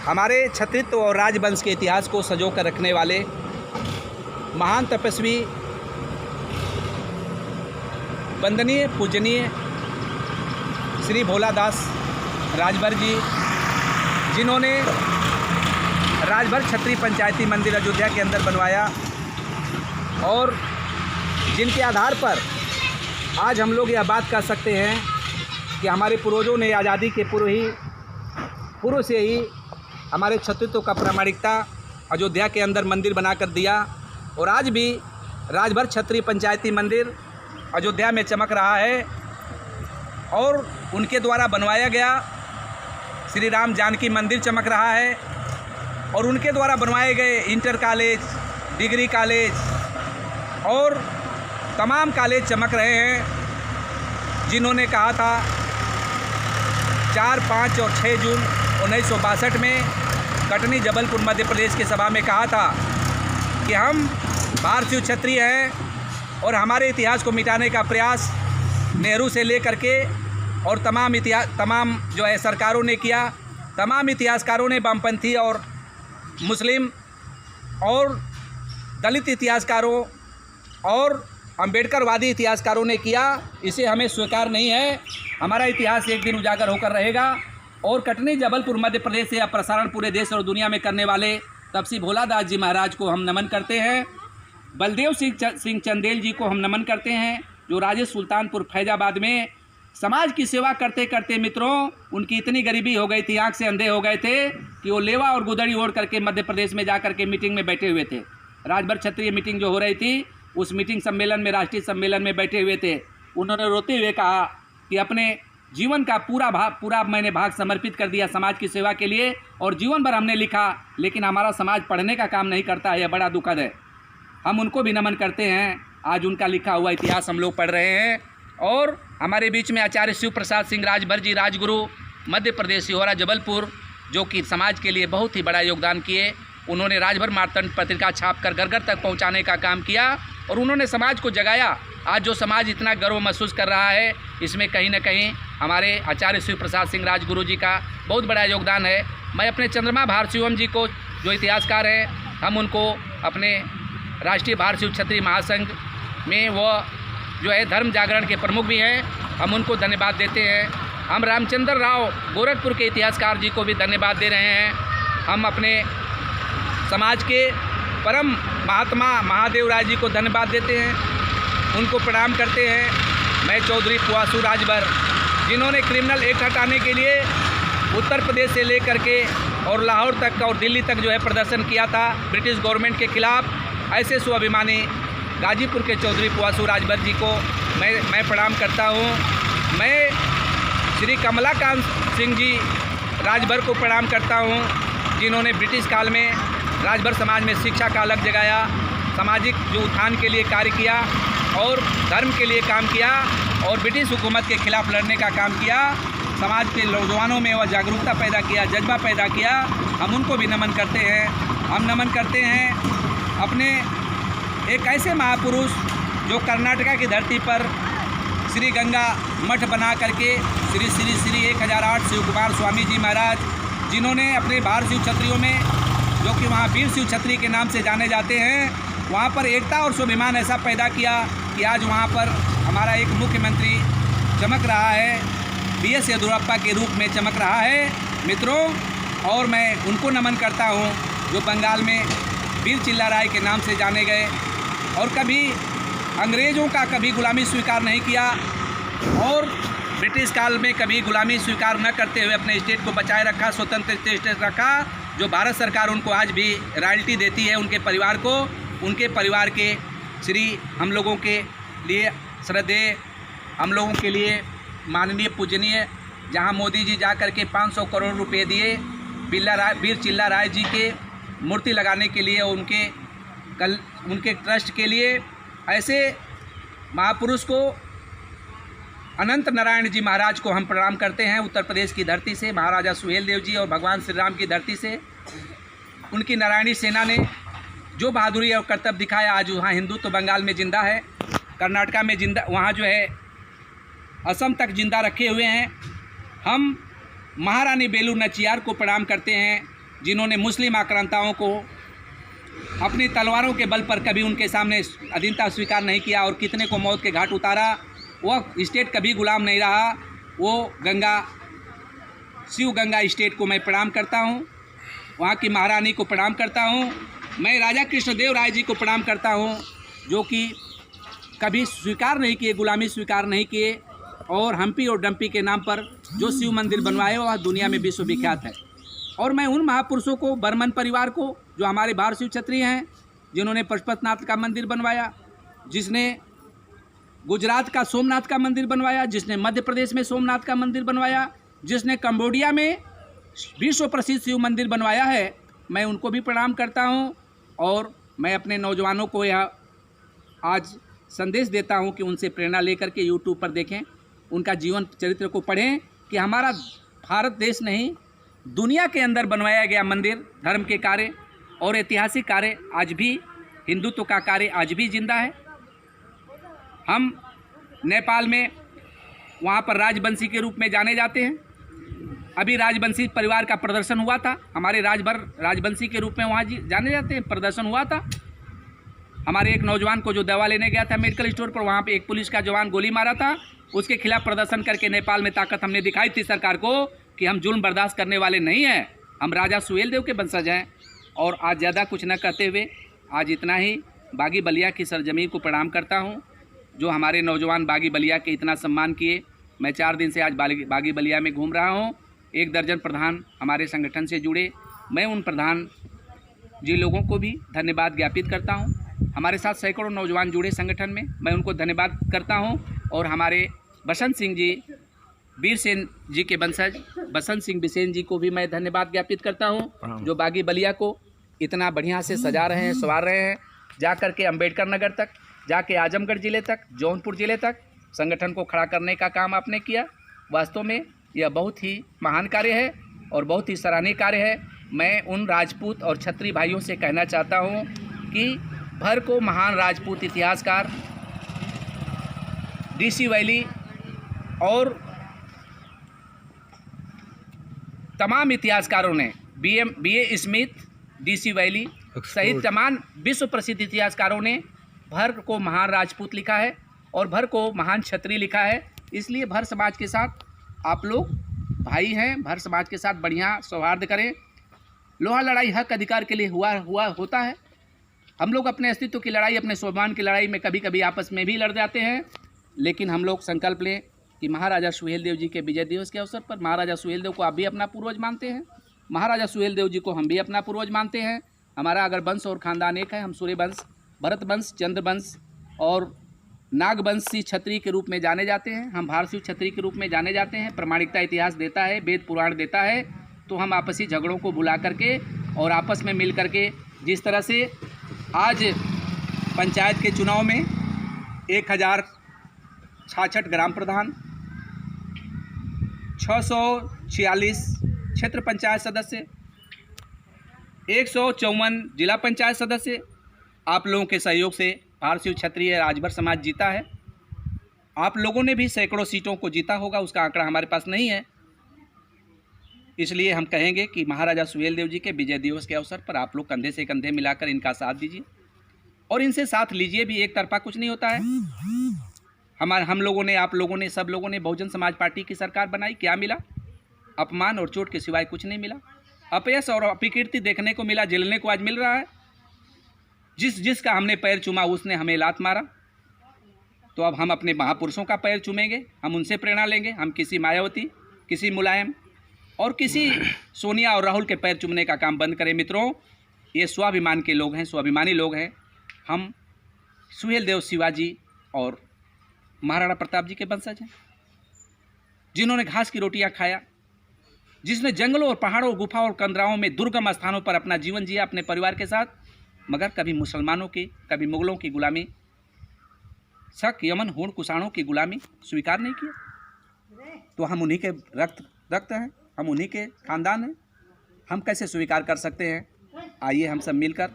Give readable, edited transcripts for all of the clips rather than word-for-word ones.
हमारे क्षत्रित्व और राजवंश के इतिहास को संजो कर रखने वाले महान तपस्वी, वंदनीय पूजनीय श्री भोलादास राजभर जी, जिन्होंने राजभर क्षत्रिय पंचायती मंदिर अयोध्या के अंदर बनवाया और जिनके आधार पर आज हम लोग यह बात कर सकते हैं कि हमारे पूर्वजों ने आज़ादी के पूर्व से ही हमारे क्षत्रित्व का प्रामाणिकता अयोध्या के अंदर मंदिर बनाकर दिया और आज भी राजभर क्षत्रिय पंचायती मंदिर अयोध्या में चमक रहा है। और उनके द्वारा बनवाया गया श्री राम जानकी मंदिर चमक रहा है और उनके द्वारा बनवाए गए इंटर कॉलेज, डिग्री कॉलेज और तमाम कॉलेज चमक रहे हैं। जिन्होंने कहा था 4, 5 और 6 जून 1962 में कटनी जबलपुर मध्य प्रदेश की सभा में कहा था कि हम भारतीय क्षत्रिय हैं और हमारे इतिहास को मिटाने का प्रयास नेहरू से लेकर के और तमाम जो है सरकारों ने किया। तमाम इतिहासकारों ने, वामपंथी और मुस्लिम और दलित इतिहासकारों और अम्बेडकरवादी इतिहासकारों ने किया। इसे हमें स्वीकार नहीं है। हमारा इतिहास एक दिन उजागर होकर रहेगा और कटनी जबलपुर मध्य प्रदेश से प्रसारण पूरे देश और दुनिया में करने वाले तपसी भोलादास जी महाराज को हम नमन करते हैं। बलदेव सिंह चंदेल जी को हम नमन करते हैं, जो राजे सुल्तानपुर फैजाबाद में समाज की सेवा करते करते मित्रों उनकी इतनी गरीबी हो गई थी, आँख से अंधे हो गए थे कि वो लेवा और गुदड़ी ओढ़ करके मध्य प्रदेश में जा करके मीटिंग में बैठे हुए थे। राजभर क्षत्रिय मीटिंग जो हो रही थी, उस मीटिंग सम्मेलन में, राष्ट्रीय सम्मेलन में बैठे हुए थे। उन्होंने रोते हुए कहा कि अपने जीवन का पूरा मैंने भाग समर्पित कर दिया समाज की सेवा के लिए और जीवन भर हमने लिखा, लेकिन हमारा समाज पढ़ने का काम नहीं करता है। यह बड़ा दुखद है। हम उनको भी नमन करते हैं। आज उनका लिखा हुआ इतिहास हम लोग पढ़ रहे हैं। और हमारे बीच में आचार्य शिव प्रसाद सिंह राजभर जी, राजगुरु, मध्य प्रदेश सिहोरा जबलपुर, जो कि समाज के लिए बहुत ही बड़ा योगदान किए। उन्होंने राजभर मार्तंड पत्रिका छापकर घर घर तक पहुंचाने का काम किया और उन्होंने समाज को जगाया। आज जो समाज इतना गर्व महसूस कर रहा है, इसमें कहीं न कहीं हमारे आचार्य शिव प्रसाद सिंह राजगुरु जी का बहुत बड़ा योगदान है। मैं अपने चंद्रमा भारशिवम जी को, जो इतिहासकार हैं, हम उनको अपने राष्ट्रीय भारशिव क्षत्रिय महासंघ में वह जो है धर्म जागरण के प्रमुख भी हैं, हम उनको धन्यवाद देते हैं। हम रामचंद्र राव गोरखपुर के इतिहासकार जी को भी धन्यवाद दे रहे हैं। हम अपने समाज के परम महात्मा महादेव राय जी को धन्यवाद देते हैं, उनको प्रणाम करते हैं। मैं चौधरी पुआसू राजभर, जिन्होंने क्रिमिनल एक्ट हटाने के लिए उत्तर प्रदेश से लेकर के और लाहौर तक और दिल्ली तक जो है प्रदर्शन किया था ब्रिटिश गवर्नमेंट के खिलाफ, ऐसे स्वाभिमानी गाजीपुर के चौधरी पुआसू राजभर जी को मैं प्रणाम करता हूँ। मैं श्री कमलाकांत सिंह जी राजभर को प्रणाम करता हूँ, जिन्होंने ब्रिटिश काल में राजभर समाज में शिक्षा का अलग जगाया, सामाजिक जो उत्थान के लिए कार्य किया और धर्म के लिए काम किया और ब्रिटिश हुकूमत के खिलाफ लड़ने का काम किया। समाज के नौजवानों में वह जागरूकता पैदा किया, जज्बा पैदा किया। हम उनको भी नमन करते हैं। हम नमन करते हैं अपने एक ऐसे महापुरुष जो कर्नाटका की धरती पर श्री गंगा मठ बना करके श्री श्री श्री 1008 शिव कुमार स्वामी जी महाराज, जिन्होंने अपने भारतीय क्षत्रियों में, जो कि वहाँ वीर शिव क्षत्रिय के नाम से जाने जाते हैं, वहाँ पर एकता और स्वाभिमान ऐसा पैदा किया कि आज वहाँ पर हमारा एक मुख्यमंत्री चमक रहा है, BS येदियुरप्पा के रूप में चमक रहा है मित्रों। और मैं उनको नमन करता हूँ जो बंगाल में वीर चिल्लाराय के नाम से जाने गए और कभी अंग्रेज़ों का कभी गुलामी स्वीकार नहीं किया और ब्रिटिश काल में कभी गुलामी स्वीकार न करते हुए अपने स्टेट को बचाए रखा, स्वतंत्र स्टेट रखा, जो भारत सरकार उनको आज भी रॉयल्टी देती है उनके परिवार को। उनके परिवार के श्री हम लोगों के लिए श्रद्धेय, हम लोगों के लिए माननीय पूजनीय, जहां मोदी जी जा कर के 500 करोड़ रुपए दिए वीर चिल्लाराय जी के मूर्ति लगाने के लिए, उनके ट्रस्ट के लिए, ऐसे महापुरुष को अनंत नारायण जी महाराज को हम प्रणाम करते हैं। उत्तर प्रदेश की धरती से महाराजा सुहेल देव जी और भगवान श्री राम की धरती से उनकी नारायणी सेना ने जो बहादुरी और कर्तव्य दिखाया, आज वहाँ हिंदुत्व बंगाल में जिंदा है, कर्नाटका में जिंदा, वहाँ जो है असम तक जिंदा रखे हुए हैं। हम महारानी बेलू नचियार को प्रणाम करते हैं, जिन्होंने मुस्लिम आक्रांताओं को अपनी तलवारों के बल पर कभी उनके सामने अधीनता स्वीकार नहीं किया और कितने को मौत के घाट उतारा। वह स्टेट कभी गुलाम नहीं रहा। वो शिव गंगा स्टेट को मैं प्रणाम करता हूँ, वहाँ की महारानी को प्रणाम करता हूँ। मैं राजा कृष्णदेव राय जी को प्रणाम करता हूँ, जो कि कभी स्वीकार नहीं किए, गुलामी स्वीकार नहीं किए, और हम्पी और डम्पी के नाम पर जो शिव मंदिर बनवाए वह दुनिया में विश्वविख्यात है। और मैं उन महापुरुषों को, बर्मन परिवार को, जो हमारे बाहर शिव क्षत्रिय हैं, जिन्होंने पशुपतिनाथ का मंदिर बनवाया, जिसने गुजरात का सोमनाथ का मंदिर बनवाया, जिसने मध्य प्रदेश में सोमनाथ का मंदिर बनवाया, जिसने कंबोडिया में विश्व प्रसिद्ध शिव मंदिर बनवाया है, मैं उनको भी प्रणाम करता हूं। और मैं अपने नौजवानों को यह आज संदेश देता हूं कि उनसे प्रेरणा लेकर के यूट्यूब पर देखें, उनका जीवन चरित्र को पढ़ें कि हमारा भारत देश नहीं, दुनिया के अंदर बनवाया गया मंदिर, धर्म के कार्य और ऐतिहासिक कार्य आज भी, हिंदुत्व का कार्य आज भी जिंदा है। हम नेपाल में वहाँ पर राजवंशी के रूप में जाने जाते हैं। अभी राजवंशी परिवार का प्रदर्शन हुआ था, हमारे राजवंशी के रूप में वहाँ जाने जाते हैं, प्रदर्शन हुआ था। हमारे एक नौजवान को जो दवा लेने गया था मेडिकल स्टोर पर, वहाँ पे एक पुलिस का जवान गोली मारा था, उसके खिलाफ प्रदर्शन करके नेपाल में ताकत हमने दिखाई थी सरकार को कि हम जुल्म बर्दाश्त करने वाले नहीं हैं, हम राजा सुहेलदेव के वंशज हैं। और आज ज़्यादा कुछ न कहते हुए आज इतना ही, बागी बलिया की सरजमीन को प्रणाम करता हूँ, जो हमारे नौजवान बागी बलिया के इतना सम्मान किए। मैं 4 दिन से आज बागी बलिया में घूम रहा हूँ। 1 दर्जन प्रधान हमारे संगठन से जुड़े, मैं उन प्रधान जी लोगों को भी धन्यवाद ज्ञापित करता हूँ। हमारे साथ सैकड़ों नौजवान जुड़े संगठन में, मैं उनको धन्यवाद करता हूँ। और हमारे बसंत सिंह जी, वीर सेन जी के वंशज बसंत सिंह बिसेन जी को भी मैं धन्यवाद ज्ञापित करता हूँ, जो बागी बलिया को इतना बढ़िया से सजा रहे हैं, संवार रहे हैं। जा कर के अम्बेडकर नगर तक, जाके आजमगढ़ ज़िले तक, जौनपुर ज़िले तक संगठन को खड़ा करने का काम आपने किया। वास्तव में यह बहुत ही महान कार्य है और बहुत ही सराहनीय कार्य है। मैं उन राजपूत और क्षत्रिय भाइयों से कहना चाहता हूँ कि भर को महान राजपूत इतिहासकार डीसी वैली और तमाम इतिहासकारों ने, बीए स्मिथ, डीसी वैली सहित तमाम विश्व प्रसिद्ध इतिहासकारों ने भर को महान राजपूत लिखा है और भर को महान क्षत्रिय लिखा है। इसलिए भर समाज के साथ आप लोग भाई हैं, भर समाज के साथ बढ़िया सौहार्द करें। लोहा लड़ाई हक अधिकार के लिए होता है। हम लोग अपने अस्तित्व की लड़ाई, अपने स्वाभिमान की लड़ाई में कभी कभी आपस में भी लड़ जाते हैं, लेकिन हम लोग संकल्प लें कि महाराजा सुहेलदेव जी के विजय दिवस के अवसर पर, महाराजा सुहेलदेव को आप भी अपना पूर्वज मानते हैं, महाराजा सुहेलदेव जी को हम भी अपना पूर्वज मानते हैं। हमारा अगर वंश और खानदान एक है, हम सूर्य वंश, भरत वंश, चंद्र वंश और नागवंशी क्षत्रिय के रूप में जाने जाते हैं, हम भारतीय क्षत्रिय के रूप में जाने जाते हैं। प्रामाणिकता इतिहास देता है, वेद पुराण देता है। तो हम आपसी झगड़ों को भुला करके और आपस में मिल करके, जिस तरह से आज पंचायत के चुनाव में 1066 ग्राम प्रधान, 646 क्षेत्र पंचायत सदस्य, 154 जिला पंचायत सदस्य, आप लोगों के सहयोग से भारतीय क्षत्रिय राजभर समाज जीता है। आप लोगों ने भी सैकड़ों सीटों को जीता होगा, उसका आंकड़ा हमारे पास नहीं है। इसलिए हम कहेंगे कि महाराजा सुहेलदेव जी के विजय दिवस के अवसर पर आप लोग कंधे से कंधे मिलाकर इनका साथ दीजिए और इनसे साथ लीजिए भी। एक तरफा कुछ नहीं होता है। हम लोगों ने, आप लोगों ने, सब लोगों ने बहुजन समाज पार्टी की सरकार बनाई, क्या मिला? अपमान और चोट के सिवाय कुछ नहीं मिला। अपयश और अपकीर्ति देखने को मिला, जलने को आज मिल रहा है। जिसका हमने पैर चूमा उसने हमें लात मारा। तो अब हम अपने महापुरुषों का पैर चूमेंगे, हम उनसे प्रेरणा लेंगे। हम किसी मायावती, किसी मुलायम और किसी सोनिया और राहुल के पैर चूमने का काम बंद करें। मित्रों, ये स्वाभिमान के लोग हैं, स्वाभिमानी लोग हैं। हम सुहेलदेव शिवाजी और महाराणा प्रताप जी के वंशज हैं, जिन्होंने घास की रोटियां खाया, जिसने जंगलों और पहाड़ों, गुफाओं और कंदराओं में दुर्गम स्थानों पर अपना जीवन जिया अपने परिवार के साथ, मगर कभी मुसलमानों की, कभी मुगलों की गुलामी, शक, यमन, हूण, कुषाणों की गुलामी स्वीकार नहीं किया। तो हम उन्हीं के रक्त हैं, हम उन्हीं के खानदान हैं, हम कैसे स्वीकार कर सकते हैं? आइए हम सब मिलकर,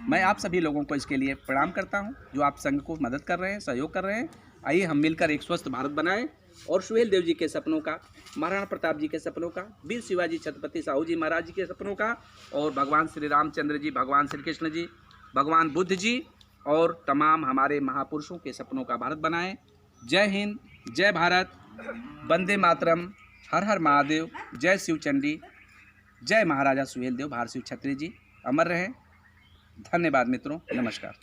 मैं आप सभी लोगों को इसके लिए प्रणाम करता हूं, जो आप संघ को मदद कर रहे हैं, सहयोग कर रहे हैं। आइए हम मिलकर एक स्वस्थ भारत बनाएं। और सुहेल देव जी के सपनों का, महाराणा प्रताप जी के सपनों का, वीर शिवाजी छत्रपति साहू जी महाराज जी के सपनों का, और भगवान श्री रामचंद्र जी, भगवान श्री कृष्ण जी, भगवान बुद्ध जी और तमाम हमारे महापुरुषों के सपनों का भारत बनाएं। जय हिंद, जय भारत, वंदे मातरम, हर हर महादेव, जय शिव चंडी, जय महाराजा सुहेल देव भारत शिव छत्री जी, अमर रहें। धन्यवाद मित्रों, नमस्कार।